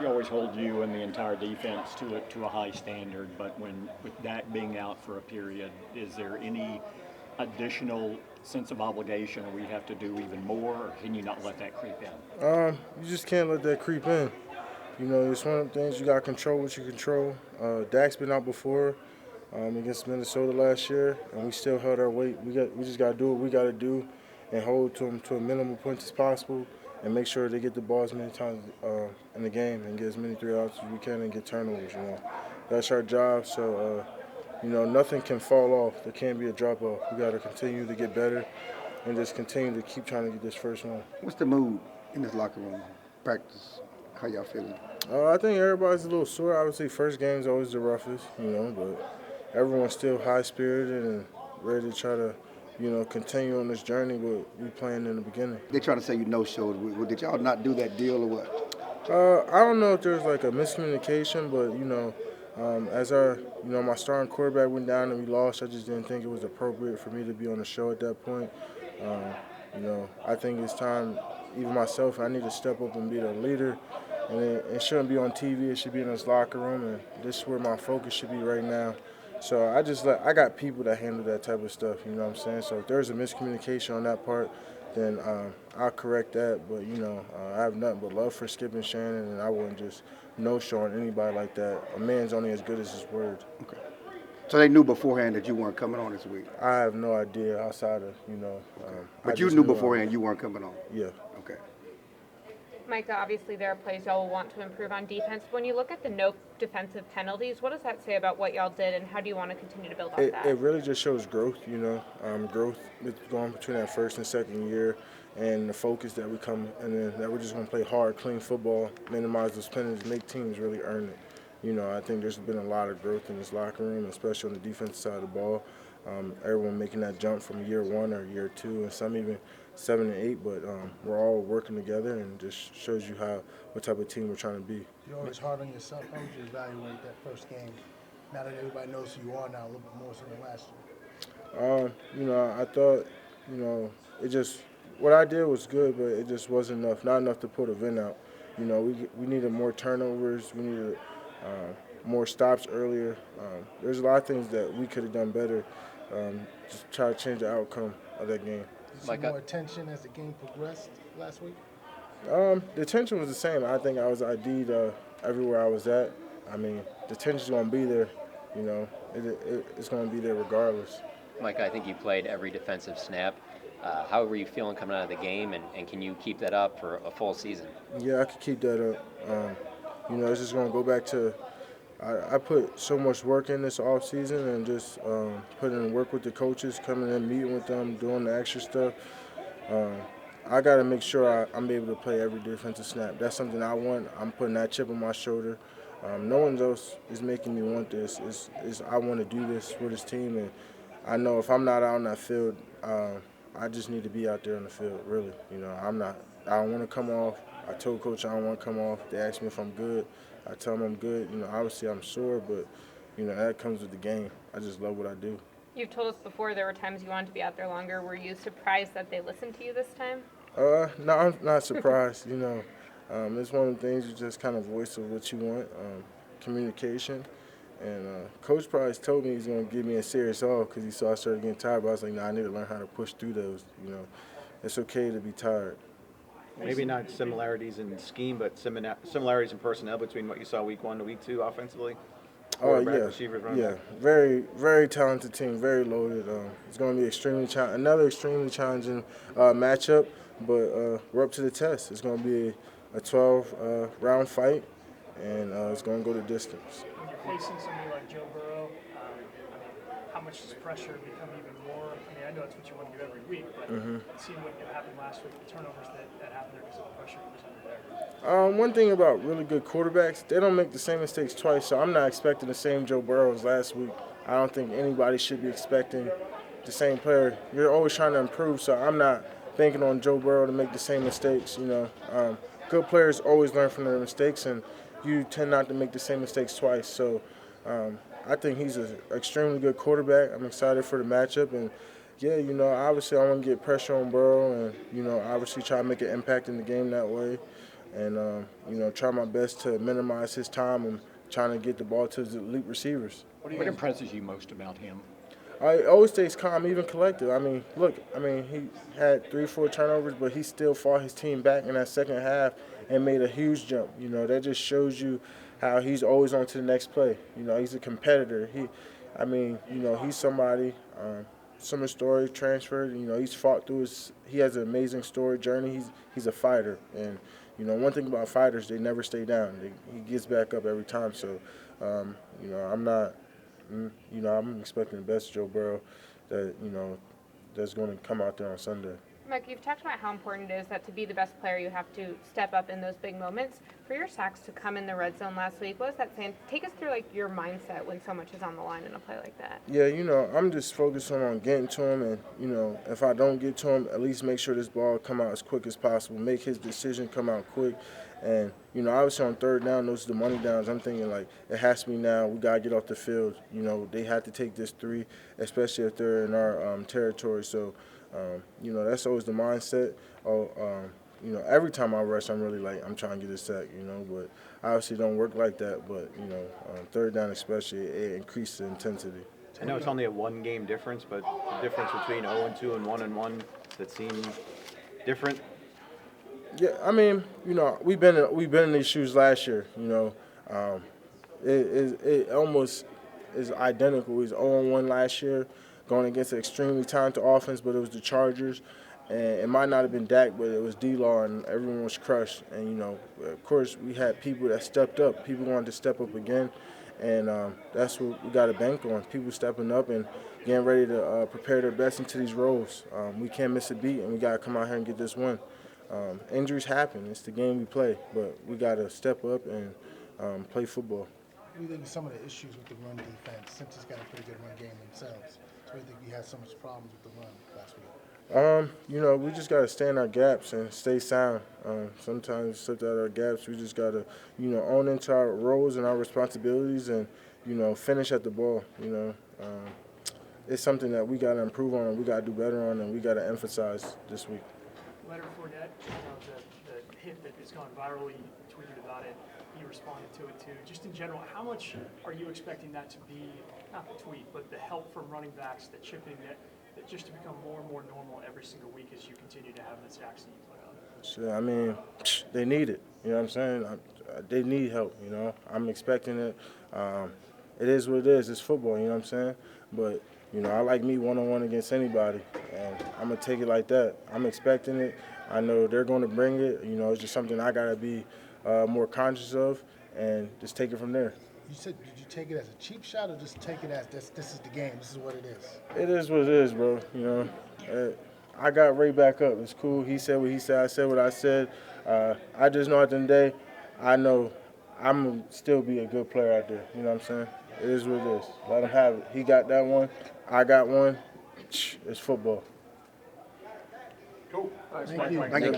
we always hold you and the entire defense to a high standard, but with Dak being out for a period, is there any additional sense of obligation, or we have to do even more, or can you not let that creep in? You just can't let that creep in. You know, it's one of the things you got to control what you control. Dak's been out before against Minnesota last year, and we still held our weight. We just got to do what we got to do and hold to them to a minimum points as possible and make sure they get the ball as many times in the game and get as many 3 outs as we can and get turnovers, you know. That's our job, so, you know, nothing can fall off. There can't be a drop-off. We got to continue to get better and just continue to keep trying to get this first one. What's the mood in this locker room? Practice? How y'all feeling? I think everybody's a little sore. Obviously, first game's always the roughest, you know, but everyone's still high-spirited and ready to try to, you know, continue on this journey what we planned in the beginning. They trying to say you no-showed. Did y'all not do that deal or what? I don't know if there's like a miscommunication, but, you know, as my starting quarterback went down and we lost, I just didn't think it was appropriate for me to be on the show at that point. Um, you know, I think it's time, even myself, I need to step up and be the leader. And it shouldn't be on TV. It should be in this locker room, and this is where my focus should be right now. So I got people that handle that type of stuff. You know what I'm saying? So if there's a miscommunication on that part, then I'll correct that. But you know, I have nothing but love for Skip and Shannon, and I wouldn't just no-showing anybody like that. A man's only as good as his word. Okay. So they knew beforehand that you weren't coming on this week. I have no idea outside of Okay. But you knew beforehand you weren't coming on. Yeah. Okay. Micah, obviously there are plays y'all will want to improve on defense. When you look at the no defensive penalties, what does that say about what y'all did, and how do you want to continue to build on that? It really just shows growth, you know, growth going between that first and second year, and the focus that we come, and then that we're just going to play hard, clean football, minimize those penalties, make teams really earn it. You know, I think there's been a lot of growth in this locker room, especially on the defensive side of the ball. Everyone making that jump from year one or year two, and some even 7 and 8. But we're all working together, and just shows you what type of team we're trying to be. You're always hard on yourself. How would you evaluate that first game? Now that everybody knows who you are now, a little bit more so than last year. You know, I thought, you know, what I did was good, but it just wasn't enough. Not enough to put a win out. You know, we needed more turnovers. We needed more stops earlier. There's a lot of things that we could have done better. Just try to change the outcome of that game. Did you see more attention as the game progressed last week? The attention was the same. I think I was ID'd everywhere I was at. I mean, the attention's going to be there. You know, it's going to be there regardless. Mike, I think you played every defensive snap. How were you feeling coming out of the game, and can you keep that up for a full season? Yeah, I could keep that up. You know, it's just going to go back to I put so much work in this off season and just putting in work with the coaches, coming in, meeting with them, doing the extra stuff. I got to make sure I'm able to play every defensive snap. That's something I want. I'm putting that chip on my shoulder. No one else is making me want this. I want to do this for this team, and I know if I'm not out on that field, I just need to be out there on the field. Really, you know, I don't want to come off. I told Coach I don't want to come off. They asked me if I'm good. I tell them I'm good. You know, obviously I'm sore, but you know that comes with the game. I just love what I do. You've told us before there were times you wanted to be out there longer. Were you surprised that they listened to you this time? No, I'm not surprised. You know, it's one of the things you just kind of voice of what you want, communication. And Coach probably told me he's going to give me a serious off because he saw I started getting tired. But I was like, I need to learn how to push through those. You know, it's okay to be tired. Maybe not similarities in scheme, but similarities in personnel between what you saw week 1 to week 2 offensively. Yeah. Very, very talented team, very loaded. It's going to be another extremely challenging matchup, but we're up to the test. It's going to be a 12-round fight, and it's going to go the distance. When you're facing somebody like Joe Burrow, how much does pressure become even more? I mean, I know it's what you want to do every week, but seeing what happened last week, the turnovers that happened there because of the pressure that was under there. One thing about really good quarterbacks, they don't make the same mistakes twice, so I'm not expecting the same Joe Burrow as last week. I don't think anybody should be expecting the same player. You're always trying to improve, so I'm not banking on Joe Burrow to make the same mistakes. You know, good players always learn from their mistakes, and you tend not to make the same mistakes twice. So I think he's an extremely good quarterback. I'm excited for the matchup, and yeah, you know, obviously I want to get pressure on Burrow, and you know, obviously try to make an impact in the game that way. and try my best to minimize his time and trying to get the ball to his elite receivers. What impresses you most about him? I always stays calm, even collected. I mean, look, he had 3-4 turnovers, but he still fought his team back in that second half and made a huge jump. That just shows you how he's always on to the next play. He's a competitor. He's somebody. Similar story, transferred. He's fought through he has an amazing story journey. He's a fighter, and one thing about fighters, they never stay down. He gets back up every time. So, I'm expecting the best Joe Burrow that's going to come out there on Sunday. Mike, you've talked about how important it is that to be the best player, you have to step up in those big moments. For your sacks to come in the red zone last week, what was that saying? Take us through your mindset when so much is on the line in a play like that. Yeah, I'm just focused on getting to him, and if I don't get to him, at least make sure this ball come out as quick as possible. Make his decision come out quick, and obviously on third down, those are the money downs. I'm thinking it has to be now. We gotta get off the field. They have to take this 3, especially if they're in our territory. So. That's always the mindset. Every time I rush, I'm really I'm trying to get a sack, but obviously don't work like that. But, third down especially, it increases the intensity. I know it's only a 1-game difference, but the difference between 0-2 and 1-1, that seem different? Yeah, we've been in these shoes last year, It almost is identical. We was 0-1 last year, going against an extremely talented offense, but it was the Chargers. And it might not have been Dak, but it was D-Law, and everyone was crushed. And, of course, we had people that stepped up. People wanted to step up again, and that's what we got to bank on, people stepping up and getting ready to prepare their best into these roles. We can't miss a beat, and we got to come out here and get this win. Injuries happen. It's the game we play, but we got to step up and play football. What do you think of some of the issues with the run defense? Cincinnati's got a pretty good run game themselves. So what do you think we had so much problems with the run last week? We just got to stay in our gaps and stay sound. Sometimes we slip out of our gaps. We just got to, own into our roles and our responsibilities and, finish at the ball. It's something that we got to improve on and we got to do better on and we got to emphasize this week. Leonard Fournette, the hit that has gone viral, you tweeted about it, you responded to it too. Just in general, how much are you expecting that to be, not the tweet, but the help from running backs, the chipping, that just to become more and more normal every single week as you continue to have the sacks that you put up? Sure, they need it. You know what I'm saying? They need help, I'm expecting it. It is what it is. It's football, you know what I'm saying? But, I like me one-on-one against anybody, and I'm going to take it like that. I'm expecting it. I know they're going to bring it. It's just something I got to be more conscious of and just take it from there. You said, did you take it as a cheap shot or just take it as this is the game, this is what it is? It is what it is, bro. I got Ray back up. It's cool. He said what he said. I said what I said. I just know at the end of the day, I know I'm going to still be a good player out there. You know what I'm saying? It is what it is. Let him have it. He got that one. I got one. It's football. Cool. Thank you.